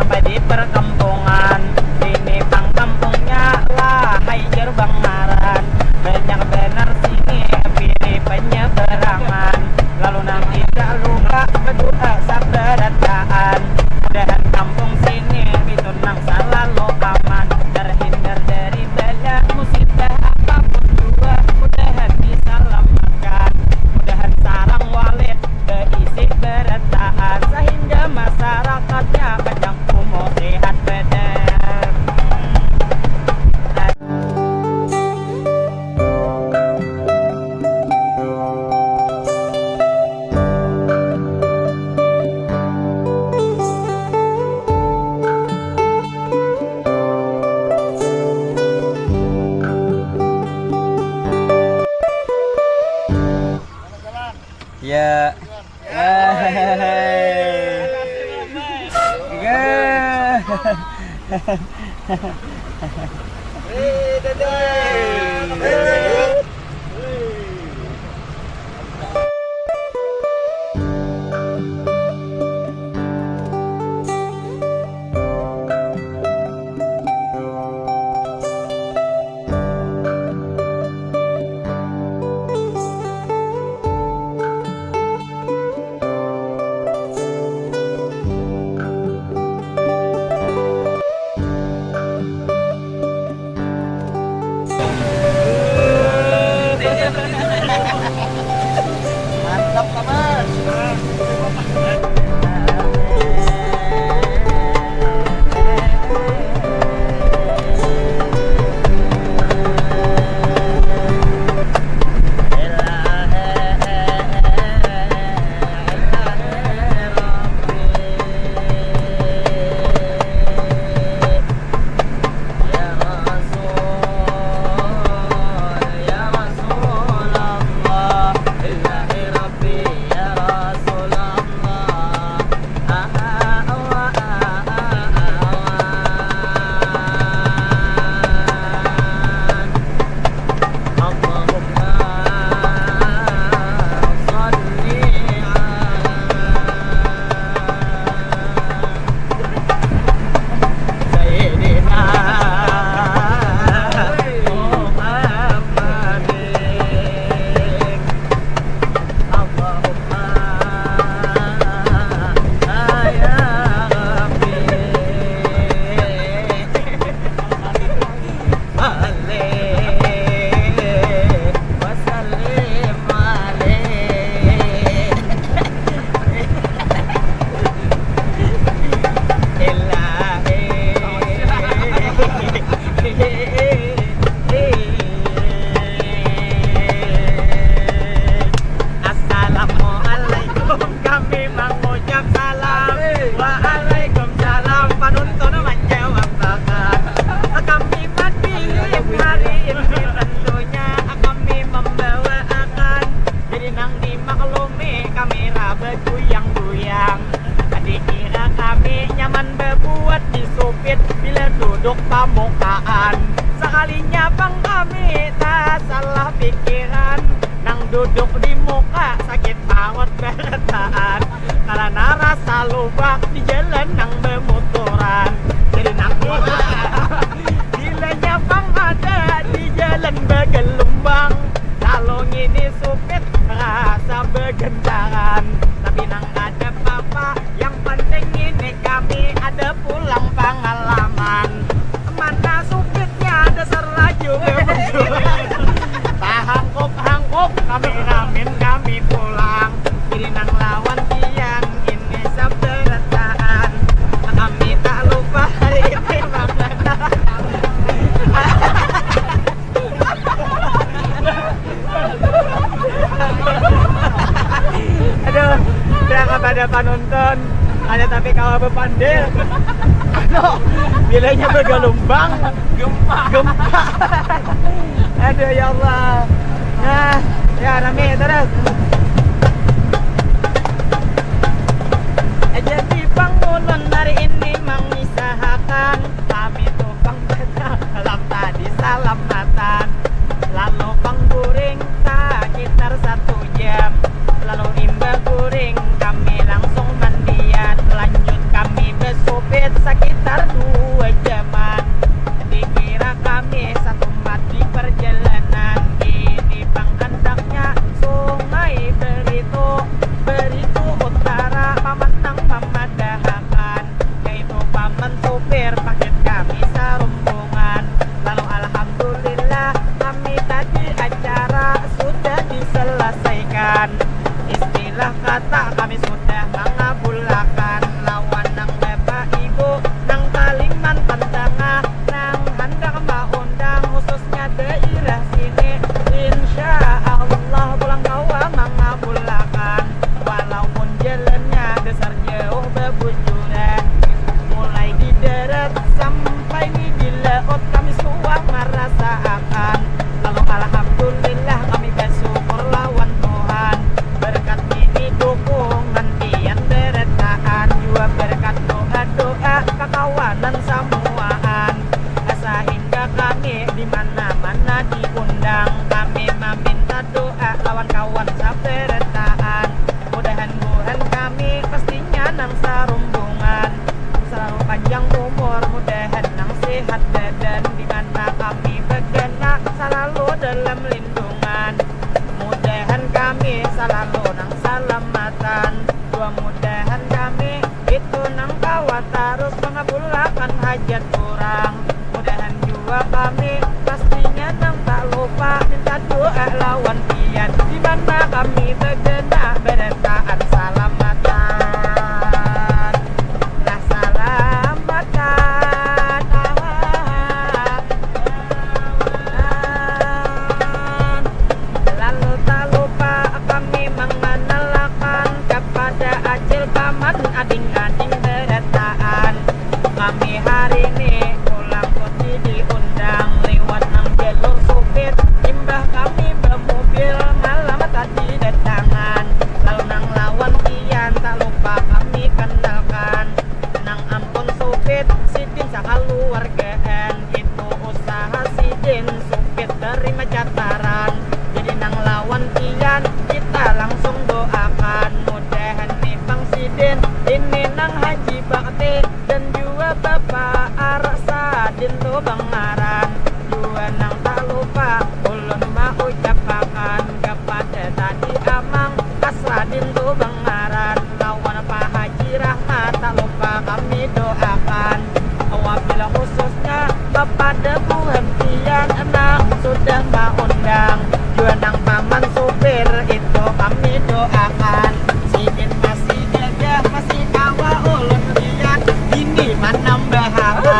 sampai di perkampungan. Ini bang kampungnya lah hai gerbang ngaran. Banyak benar sini pilih penyeberangan. Lalu nanti tak lupa berdua sabarataan. Mudahan kampung sini ditunang selalu aman, terhindar dari bala musibah apapun juga. Mudahan diselamatkan, mudahan sarang walid berisi berataan, sehingga masyarakatnya panjang umur sehat badan. Ya. Mantap Mas. Duduk pamukaan, sekalinya bang kami tak salah pikiran. Nang duduk di muka sakit awet berataan, karena rasa lubak di jalan nang bermotoran. Jadi nang bilanya bang ada di jalan bergelombang, kalau ini supit rasa bergendaran. Tapi nang ada papa, yang penting ini kami ada pulang pengalaman. Mana supitnya dasar laju hangkuk kami ramin kami pulang. Kiri nang lawan tiang ini sabdarataan, kami tak lupa hari ini aduh, udah kepada penonton ada tapi kalau berpandil bilanya bergelombang gempa aduh ya Allah. Nah ya rame terus jadi bangunan hari ini mengisahkan kami tukang dalam tadi salamatan, lalu pangguring sekitar 1 jam, lalu imba guring kami langsung mandian, lanjut kami besupit sakit nang sarumbungan, selalu panjang umur, mudahan nang sehat badan, di mana kami bergerak selalu dalam lindungan, mudahan kami selalu nang selamatan, dua mudahan kami itu nang kawat terus mengabulkan hajat kurang, mudahan juga kami pastinya nang tak lupa minta doa lawan pian, di mana kami bergerak berentaan salamatan, nah salamatan, lalu tak lupa kami mengenalkan kepada acil paman ading-ading berentaan, kami hari ini pulang putih diundang lewat nang jalur supit, imbah kami bermobil malam tadi datangan, lalu nang lawan pian tak lupa kami kenalkan, nang ampun supit sidin sakaluargaan, itu usaha sidin supit dari Majataran, jadi nang lawan pian kita langsung doakan, mudahan nih Bang Sidin ini nang Haji Bakti dan juga Bapak Arsadin tuh Bangaran, juga nang tak lupa ulun mau ucapakan kepada tadi Amang Asradin tuh Bangaran, lawan Pak Haji Rahmat tak lupa kami doakan, wabil khususnya kepada Bu Hentian nang sudah mengundang, juga nang paman supir itu kami doakan, sidin masih gagah masih kawa ulun lihat ini mana bahagia,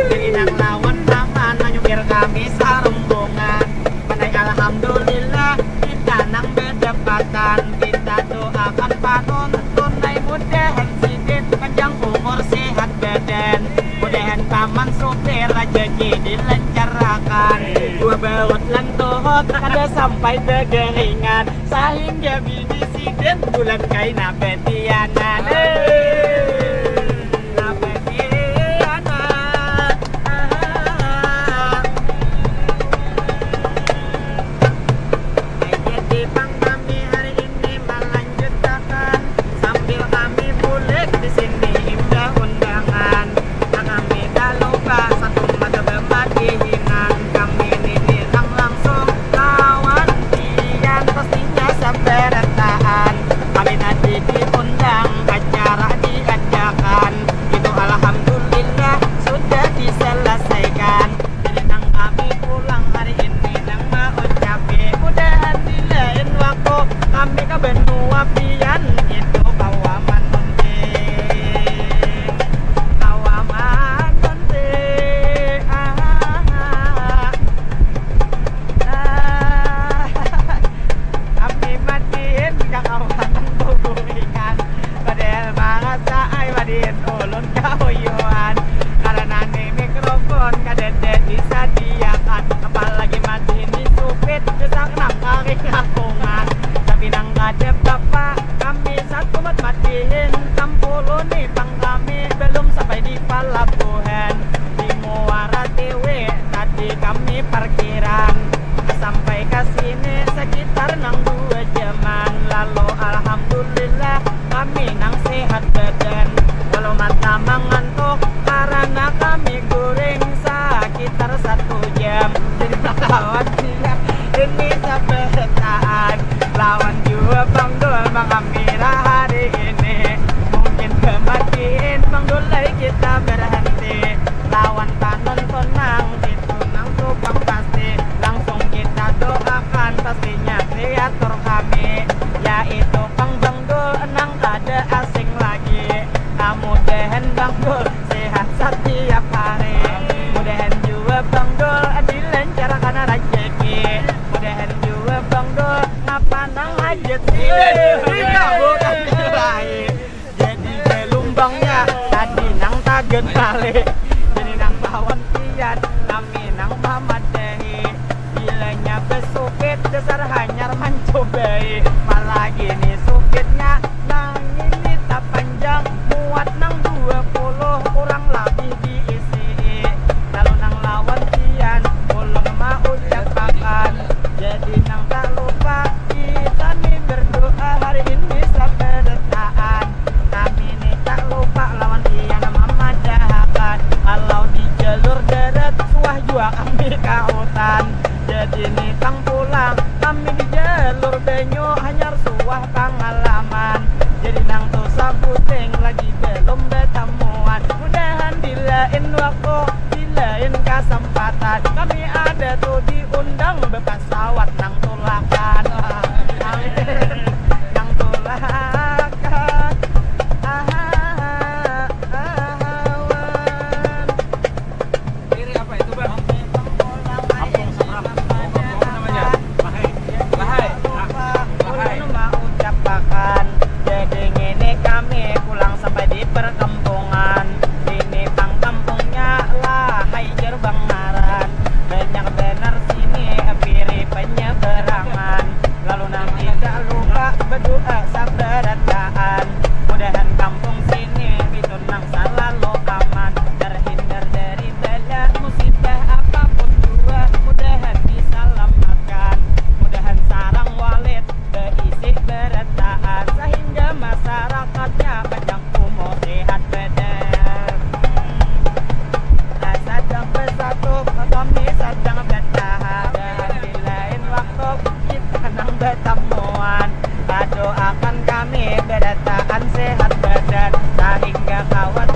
jadi nang lawan paman nyupir kami sarumbungan, pandai alhamdulillah kita nang berdapatan, kita doakan panon tunai mudahan sidin panjang umur sehat badan, mudahan paman supir rezeki dilancarkan, dua baut lan tohot ada sampai tegeringan, sehingga bini sidin bulan kain napetianan, napetianan, jadi Bang kami hari ini melanjutkan sambil kami bulik di sini indah undangan, kami tak lupa satu mata bermadihinan, kami ini langsung lawan pian pastinya seberetaan, kami nanti diundang acara diadakan, itu alhamdulillah sudah diselesaikan, jadi nang kami pulang hari ini nang mau ucapi mudahan di lain waktu kami ke benua pian itu kawaman penting, kawaman penting, kami matiin ke kawanan buburingan, padahal banget saai wadin ulun kauyuan, karena nih mikrofon kadede disadiakan, apalagi matiin di supit desak nang kaki kakungan, tapi nang kadep bapak kami satu mat matiin tampulu nih Bang kami belum sampai di pelabuhan, di Muara Dewe tadi kami parkiran, sampai ke sini sekitar nang 2 jaman, lalu alhamdulillah kami nang sehat badan, kalau mata mengantuk karena kami goreng sekitar 1 jam, jadi lawan dia ini sebetaan, lawan juga Bang Dul Bang Amira hari ini mungkin kematiin Bang Dul lagi kita berhenti, lawan panon tenang itu nang tuh Bang pasti langsung kita doakan pastinya kreator kami yaitu Bang Dul nang ada asing lagi, mudahan Bang Dul sehat setiap hari, mudahan juga Bang Dul dilancarkan rezeki, mudahan juga Bang Dul ngapa nang hajat jadi belumbangnya tadi nang tagen balik, jadi nang lawan pian kami nang mamadehi, bilanya besupit dasar hanyar mencobai, apalagi nih supitnya nang ini tak panjang muat nang 20 kurang lebih diisi, lalu nang lawan pian ulung mau ucapakan, jadi nang tak lupa kita nih berdoa hari ini seberetaan, kami nih tak lagi belum bertemuan. Mudahan di lain waktu, di lain kesempatan kami ada tuh diundang berpesawat nang tulakan. Amin. Nang tulakan. Kiri apa itu bang? Kampung seberang. Kampung namanya? Lahai. Lahai. Lahai. Ulun mau ucapakan, jadi ngene kami pulang sampai di perkampungan. Ini pang kampungnya Lahai Gerbang Ngaran. Banyak bener sini piri penyeberangan. Lalu nanti tak lupa berdoa sabarataan. Mudahan kampung sini bitunang selalu aman, terhindar dari bala musibah apapun jua. Mudahan diselamatkan, mudahan sarang walid berisi berataan, sehingga masyarakatnya panjang umur sehat badan. Sedang bersatu kami sedang bersahabat, di lain waktu kita nang bertemuan. Doakan kami berataan sehat badan, sehingga kawan